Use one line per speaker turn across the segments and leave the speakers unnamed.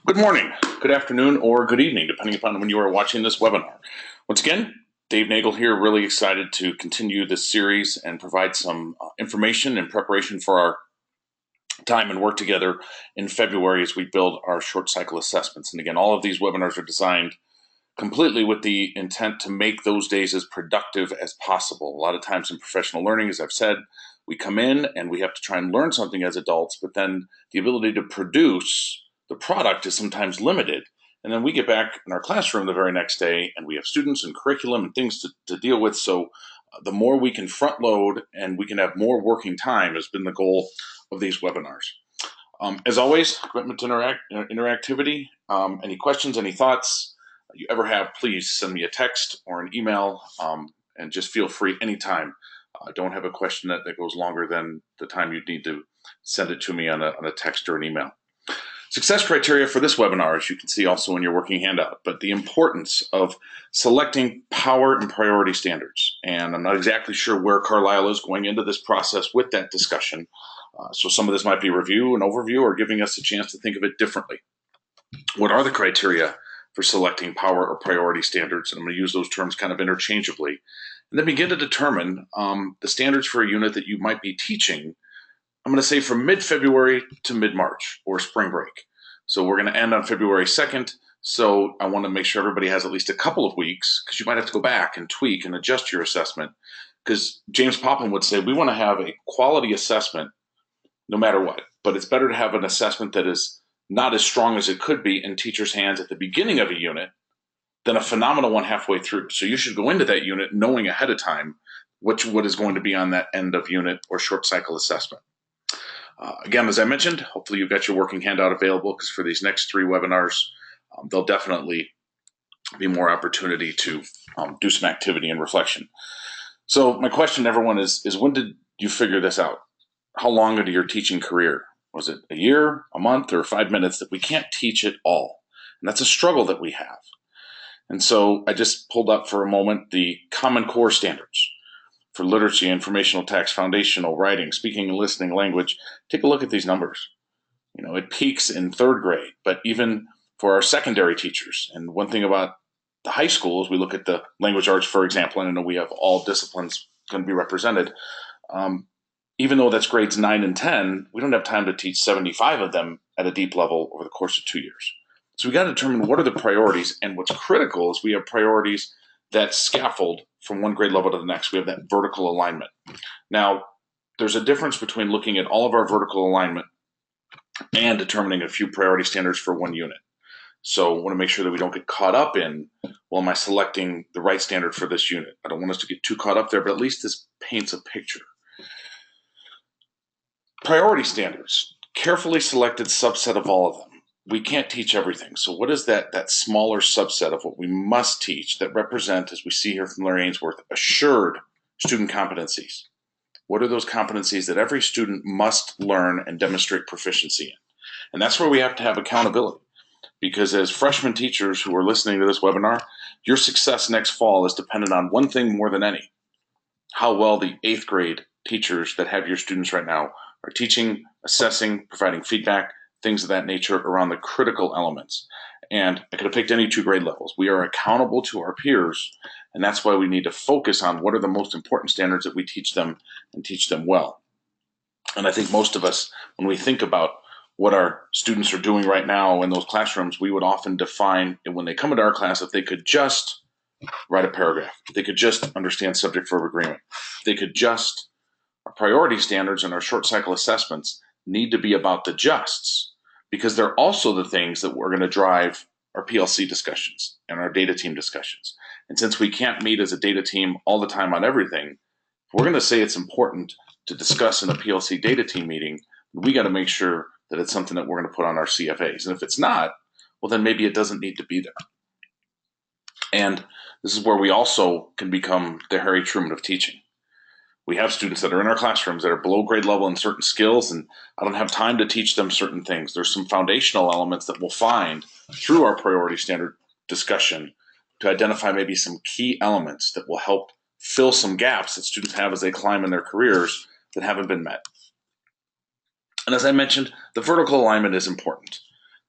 Good morning, good afternoon, or good evening, depending upon when you are watching this webinar. Once again, Dave Nagel here, really excited to continue this series and provide some information in preparation for our time and work together in February as we build our short cycle assessments. And again, all of these webinars are designed completely with the intent to make those days as productive as possible. A lot of times in professional learning, as I've said, we come in and we have to try and learn something as adults, but then the ability to produce the product is sometimes limited. And then we get back in our classroom the very next day and we have students and curriculum and things to deal with. So the more we can front load and we can have more working time has been the goal of these webinars. As always, commitment to interactivity. Any questions, any thoughts you ever have, please send me a text or an email, and just feel free anytime. Don't have a question that goes longer than the time you'd need to send it to me on a text or an email. Success criteria for this webinar, as you can see also in your working handout, but the importance of selecting power and priority standards. And I'm not exactly sure where Carlisle is going into this process with that discussion. So some of this might be review and overview or giving us a chance to think of it differently. What are the criteria for selecting power or priority standards? And I'm going to use those terms kind of interchangeably. And then begin to determine the standards for a unit that you might be teaching, I'm going to say from mid-February to mid-March or spring break. So we're going to end on February 2nd. So I want to make sure everybody has at least a couple of weeks, because you might have to go back and tweak and adjust your assessment. Because James Popham would say we want to have a quality assessment no matter what. But it's better to have an assessment that is not as strong as it could be in teachers' hands at the beginning of a unit than a phenomenal one halfway through. So you should go into that unit knowing ahead of time what is going to be on that end of unit or short cycle assessment. Again, as I mentioned, hopefully you've got your working handout available, because for these next 3 webinars, there'll definitely be more opportunity to do some activity and reflection. So my question to everyone is when did you figure this out? How long into your teaching career? Was it a year, a month, or 5 minutes that we can't teach it all? And that's a struggle that we have. And so I just pulled up for a moment the Common Core standards for literacy, informational text, foundational writing, speaking and listening language. Take a look at these numbers. You know, it peaks in 3rd grade, but even for our secondary teachers. And one thing about the high school is we look at the language arts, for example, and I know we have all disciplines going to be represented. Even though that's grades 9 and 10, we don't have time to teach 75 of them at a deep level over the course of 2 years. So we got to determine what are the priorities, and what's critical is we have priorities that scaffold from one grade level to the next. We have that vertical alignment. Now, there's a difference between looking at all of our vertical alignment and determining a few priority standards for one unit. So I want to make sure that we don't get caught up in, well, am I selecting the right standard for this unit? I don't want us to get too caught up there, but at least this paints a picture. Priority standards, carefully selected subset of all of them. We can't teach everything. So what is that smaller subset of what we must teach that represent, as we see here from Larry Ainsworth, assured student competencies? What are those competencies that every student must learn and demonstrate proficiency in? And that's where we have to have accountability. Because as freshman teachers who are listening to this webinar, your success next fall is dependent on one thing more than any: how well the 8th grade teachers that have your students right now are teaching, assessing, providing feedback, things of that nature around the critical elements. And I could have picked any 2 grade levels. We are accountable to our peers, and that's why we need to focus on what are the most important standards that we teach them and teach them well. And I think most of us, when we think about what our students are doing right now in those classrooms, we would often define, and when they come into our class, if they could just write a paragraph, if they could just understand subject verb agreement, if they could just, our priority standards and our short cycle assessments need to be about the justs, because they're also the things that we're going to drive our PLC discussions and our data team discussions. And since we can't meet as a data team all the time on everything, if we're going to say it's important to discuss in a PLC data team meeting, we got to make sure that it's something that we're going to put on our CFAs. And if it's not, well, then maybe it doesn't need to be there. And this is where we also can become the Harry Truman of teaching. We have students that are in our classrooms that are below grade level in certain skills, and I don't have time to teach them certain things. There's some foundational elements that we'll find through our priority standard discussion to identify maybe some key elements that will help fill some gaps that students have as they climb in their careers that haven't been met. And as I mentioned, the vertical alignment is important.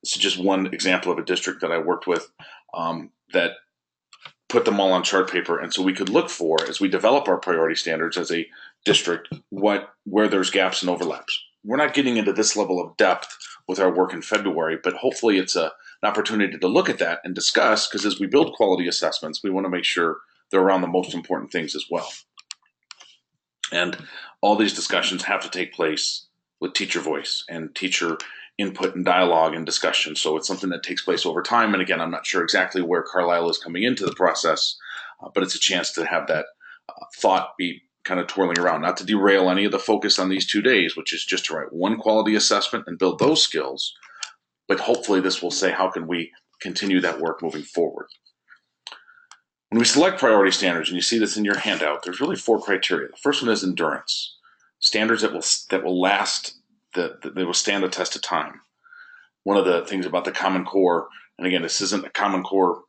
This is just one example of a district that I worked with that put them all on chart paper. And so we could look for, as we develop our priority standards as a district, where there's gaps and overlaps. We're not getting into this level of depth with our work in February, but hopefully it's an opportunity to look at that and discuss, because as we build quality assessments, we want to make sure they're around the most important things as well. And all these discussions have to take place with teacher voice and teacher input and dialogue and discussion. So it's something that takes place over time. And again, I'm not sure exactly where Carlisle is coming into the process, but it's a chance to have that thought be kind of twirling around, not to derail any of the focus on these 2 days, which is just to write one quality assessment and build those skills. But hopefully this will say, how can we continue that work moving forward? When we select priority standards, and you see this in your handout, there's really 4 criteria. The first one is endurance. Standards that will last, that will stand the test of time. One of the things about the Common Core, and again, this isn't a Common Core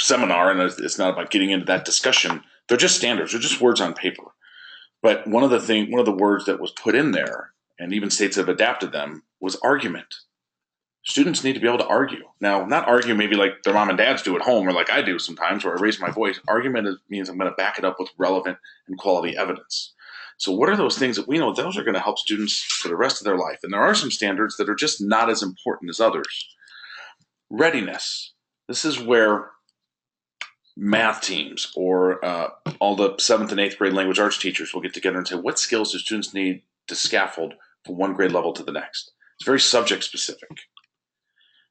seminar, and it's not about getting into that discussion. They're just standards. They're just words on paper. But one of the words that was put in there, and even states have adapted them, was argument. Students need to be able to argue. Now, not argue maybe like their mom and dads do at home, or like I do sometimes, where I raise my voice. Argument means I'm going to back it up with relevant and quality evidence. So what are those things that we know those are going to help students for the rest of their life? And there are some standards that are just not as important as others. Readiness. This is where math teams or all the 7th and 8th grade language arts teachers will get together and say, what skills do students need to scaffold from one grade level to the next? It's very subject specific.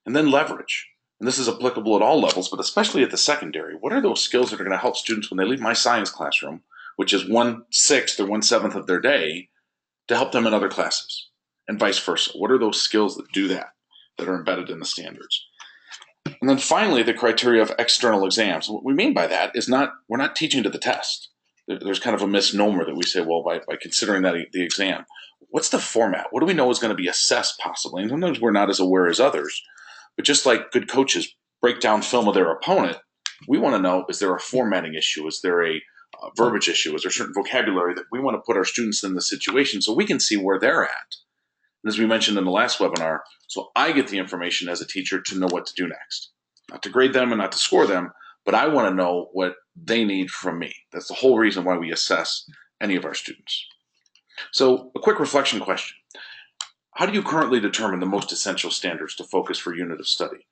And then leverage. And this is applicable at all levels, but especially at the secondary. What are those skills that are going to help students when they leave my science classroom, which is 1/6 or 1/7 of their day, to help them in other classes, and vice versa? What are those skills that do that are embedded in the standards? And then finally, the criteria of external exams. What we mean by that is we're not teaching to the test. There's kind of a misnomer that we say, well, by considering that the exam, what's the format? What do we know is going to be assessed possibly? And sometimes we're not as aware as others. But just like good coaches break down film of their opponent, we want to know, is there a formatting issue? Is there a verbiage issue? Is there certain vocabulary that we want to put our students in the situation so we can see where they're at? And as we mentioned in the last webinar, so I get the information as a teacher to know what to do next. Not to grade them and not to score them, but I want to know what they need from me. That's the whole reason why we assess any of our students. So a quick reflection question. How do you currently determine the most essential standards to focus for unit of study?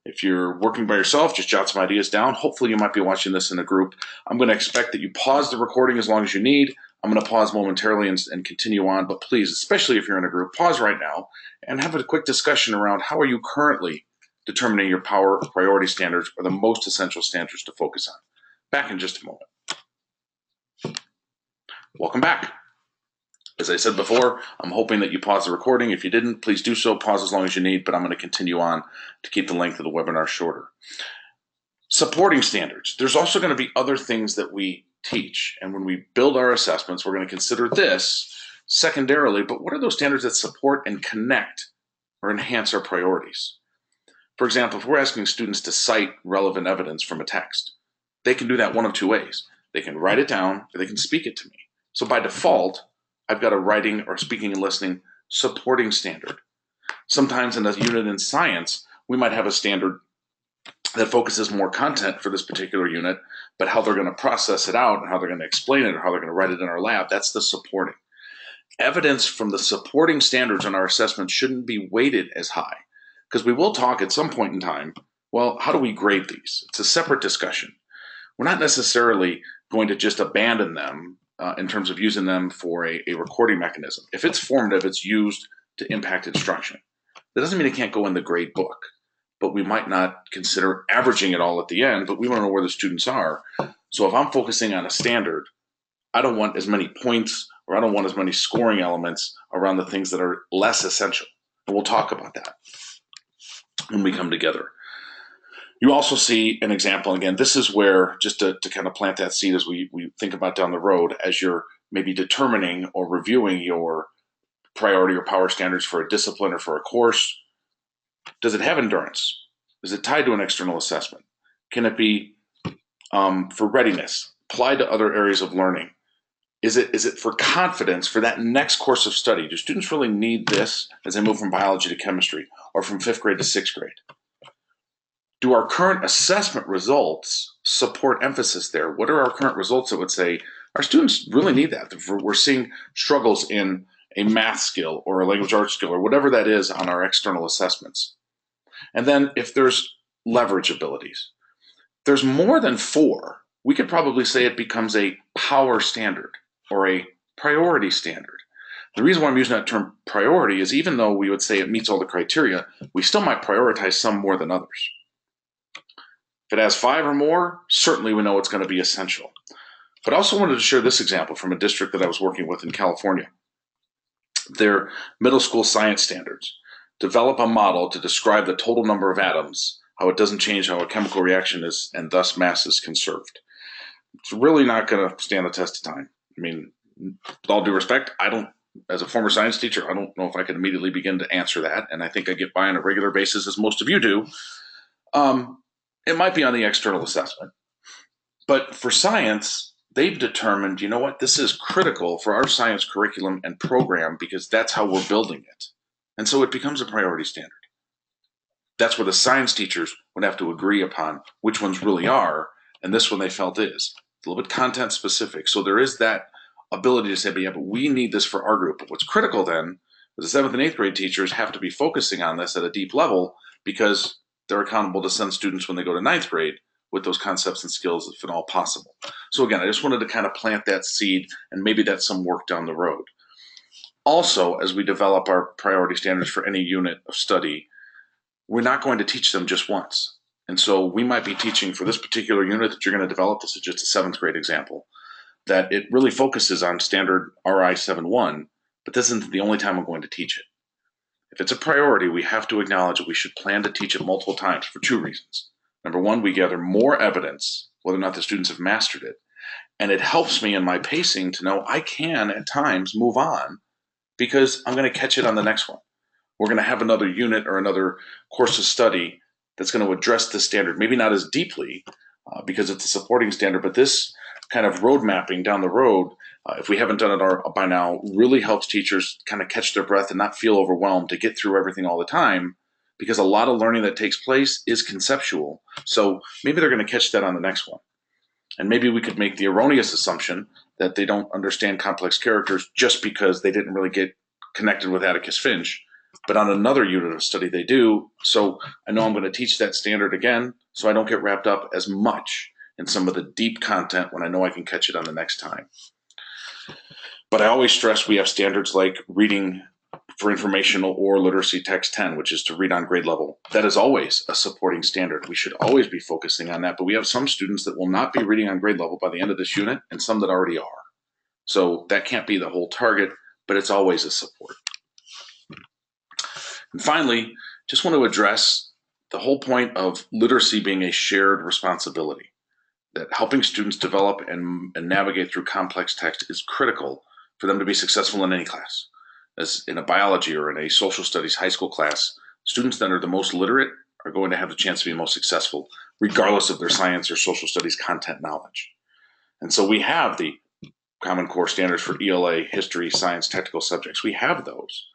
If you're working by yourself, just jot some ideas down. Hopefully you might be watching this in a group. I'm going to expect that you pause the recording as long as you need. I'm going to pause momentarily and continue on, but please, especially if you're in a group, pause right now and have a quick discussion around how are you currently determining your power priority standards or the most essential standards to focus on. Back in just a moment. Welcome back. As I said before, I'm hoping that you pause the recording. If you didn't, please do so. Pause as long as you need, but I'm going to continue on to keep the length of the webinar shorter. Supporting standards. There's also going to be other things that we teach. And when we build our assessments, we're going to consider this secondarily, but what are those standards that support and connect or enhance our priorities? For example, if we're asking students to cite relevant evidence from a text, they can do that one of 2 ways. They can write it down or they can speak it to me. So by default, I've got a writing or speaking and listening supporting standard. Sometimes in a unit in science, we might have a standard that focuses more content for this particular unit, but how they're going to process it out and how they're going to explain it or how they're going to write it in our lab, that's the supporting. Evidence from the supporting standards on our assessment shouldn't be weighted as high, because we will talk at some point in time, well, how do we grade these? It's a separate discussion. We're not necessarily going to just abandon them in terms of using them for a recording mechanism. If it's formative, it's used to impact instruction. That doesn't mean it can't go in the grade book, but we might not consider averaging it all at the end, but we want to know where the students are. So if I'm focusing on a standard, I don't want as many points or I don't want as many scoring elements around the things that are less essential. And we'll talk about that when we come together. You also see an example, again, this is where, just to kind of plant that seed as we think about down the road, as you're maybe determining or reviewing your priority or power standards for a discipline or for a course, does it have endurance? Is it tied to an external assessment? Can it be for readiness, applied to other areas of learning? Is it for confidence for that next course of study? Do students really need this as they move from biology to chemistry? or from 5th grade to 6th grade? Do our current assessment results support emphasis there? What are our current results that would say our students really need that? We're seeing struggles in a math skill or a language arts skill or whatever that is on our external assessments. And then if there's leverage abilities, there's more than 4, we could probably say it becomes a power standard or a priority standard. The reason why I'm using that term priority is even though we would say it meets all the criteria, we still might prioritize some more than others. If it has 5 or more, certainly we know it's going to be essential. But I also wanted to share this example from a district that I was working with in California. Their middle school science standards develop a model to describe the total number of atoms, how it doesn't change how a chemical reaction is, and thus mass is conserved. It's really not going to stand the test of time. I mean, with all due respect, as a former science teacher, I don't know if I could immediately begin to answer that, and I think I get by on a regular basis, as most of you do. It might be on the external assessment. But for science, they've determined, you know what, this is critical for our science curriculum and program because that's how we're building it. And so it becomes a priority standard. That's where the science teachers would have to agree upon which ones really are, and this one they felt is. It's a little bit content specific. So there is that ability to say, but we need this for our group. But what's critical then is the 7th and 8th grade teachers have to be focusing on this at a deep level because they're accountable to send students when they go to 9th grade with those concepts and skills if at all possible. So again, I just wanted to kind of plant that seed, and maybe that's some work down the road. Also, as we develop our priority standards for any unit of study, we're not going to teach them just once. And so we might be teaching for this particular unit that you're going to develop, this is just a 7th grade example, that it really focuses on standard RI 7.1, but this isn't the only time I'm going to teach it. If it's a priority, we have to acknowledge that we should plan to teach it multiple times for 2 reasons. Number 1, we gather more evidence whether or not the students have mastered it. And it helps me in my pacing to know I can at times move on because I'm going to catch it on the next one. We're going to have another unit or another course of study that's going to address this standard, maybe not as deeply because it's a supporting standard, but this kind of road mapping down the road, if we haven't done it by now, really helps teachers kind of catch their breath and not feel overwhelmed to get through everything all the time, because a lot of learning that takes place is conceptual. So maybe they're going to catch that on the next one. And maybe we could make the erroneous assumption that they don't understand complex characters just because they didn't really get connected with Atticus Finch. But on another unit of study, they do. So I know I'm going to teach that standard again, so I don't get wrapped up as much in some of the deep content when I know I can catch it on the next time. But I always stress we have standards like reading for informational or literacy text 10, which is to read on grade level. That is always a supporting standard. We should always be focusing on that, but we have some students that will not be reading on grade level by the end of this unit and some that already are. So that can't be the whole target, but it's always a support. And finally, just want to address the whole point of literacy being a shared responsibility, that helping students develop and navigate through complex text is critical for them to be successful in any class. As in a biology or in a social studies high school class, students that are the most literate are going to have the chance to be most successful, regardless of their science or social studies content knowledge. And so we have the Common Core standards for ELA, history, science, technical subjects. We have those.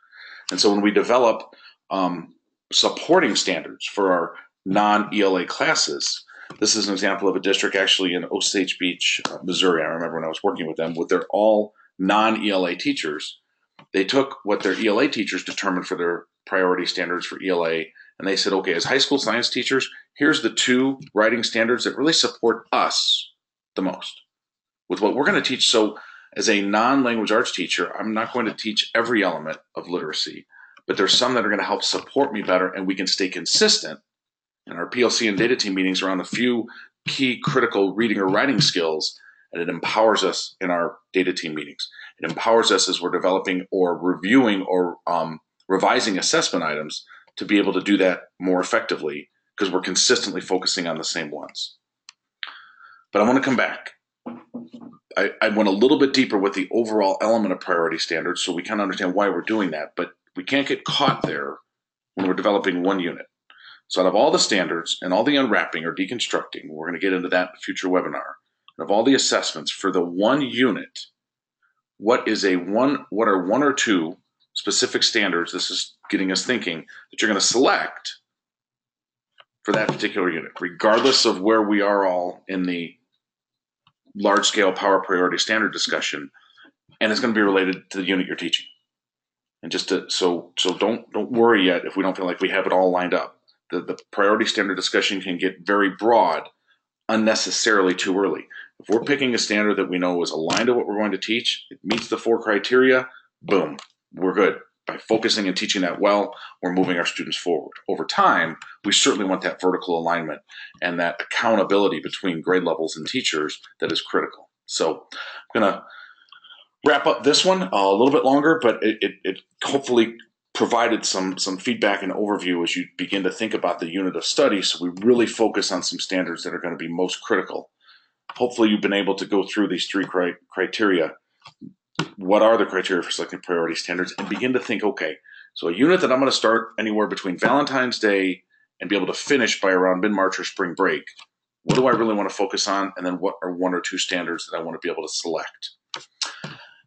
And so when we develop supporting standards for our non-ELA classes, this is an example of a district actually in Osage Beach, Missouri. I remember when I was working with them, with their all non-ELA teachers. They took what their ELA teachers determined for their priority standards for ELA, and they said, okay, as high school science teachers, here's the 2 writing standards that really support us the most with what we're going to teach. So as a non-language arts teacher, I'm not going to teach every element of literacy, but there's some that are going to help support me better, and we can stay consistent in our PLC and data team meetings around a few key critical reading or writing skills, and it empowers us in our data team meetings. It empowers us as we're developing or reviewing or revising assessment items to be able to do that more effectively because we're consistently focusing on the same ones. But I want to come back. I went a little bit deeper with the overall element of priority standards so we kind of understand why we're doing that, but we can't get caught there when we're developing one unit. So out of all the standards and all the unwrapping or deconstructing, we're going to get into that in a future webinar, and of all the assessments for the one unit, what are 1 or 2 specific standards. This is getting us thinking that you're going to select for that particular unit, regardless of where we are all in the large-scale power priority standard discussion, and it's going to be related to the unit you're teaching. And just so don't worry yet if we don't feel like we have it all lined up. The priority standard discussion can get very broad unnecessarily too early. If we're picking a standard that we know is aligned to what we're going to teach, it meets the 4 criteria, boom, we're good. By focusing and teaching that well, we're moving our students forward. Over time, we certainly want that vertical alignment and that accountability between grade levels and teachers that is critical. So I'm going to wrap up this one a little bit longer, but it hopefully provided some feedback and overview as you begin to think about the unit of study, so we really focus on some standards that are going to be most critical. Hopefully you've been able to go through these 3 criteria. What are the criteria for selecting priority standards? And begin to think, okay, so a unit that I'm going to start anywhere between Valentine's Day and be able to finish by around mid-March or spring break, what do I really want to focus on? And then what are 1 or 2 standards that I want to be able to select?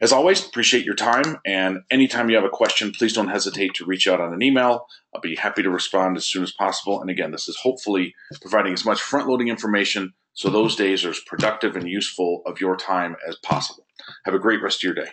As always, appreciate your time, and anytime you have a question, please don't hesitate to reach out on an email. I'll be happy to respond as soon as possible. And again, this is hopefully providing as much front-loading information so those days are as productive and useful of your time as possible. Have a great rest of your day.